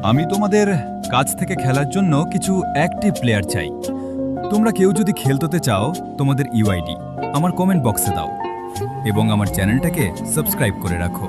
আমি তোমাদের কাছ থেকে খেলার জন্য কিছু অ্যাক্টিভ প্লেয়ার চাই। তোমরা কেউ যদি খেলতে চাও তোমাদের ইউআইডি আমার কমেন্ট বক্সে দাও এবং আমার চ্যানেলটাকে সাবস্ক্রাইব করে রাখো।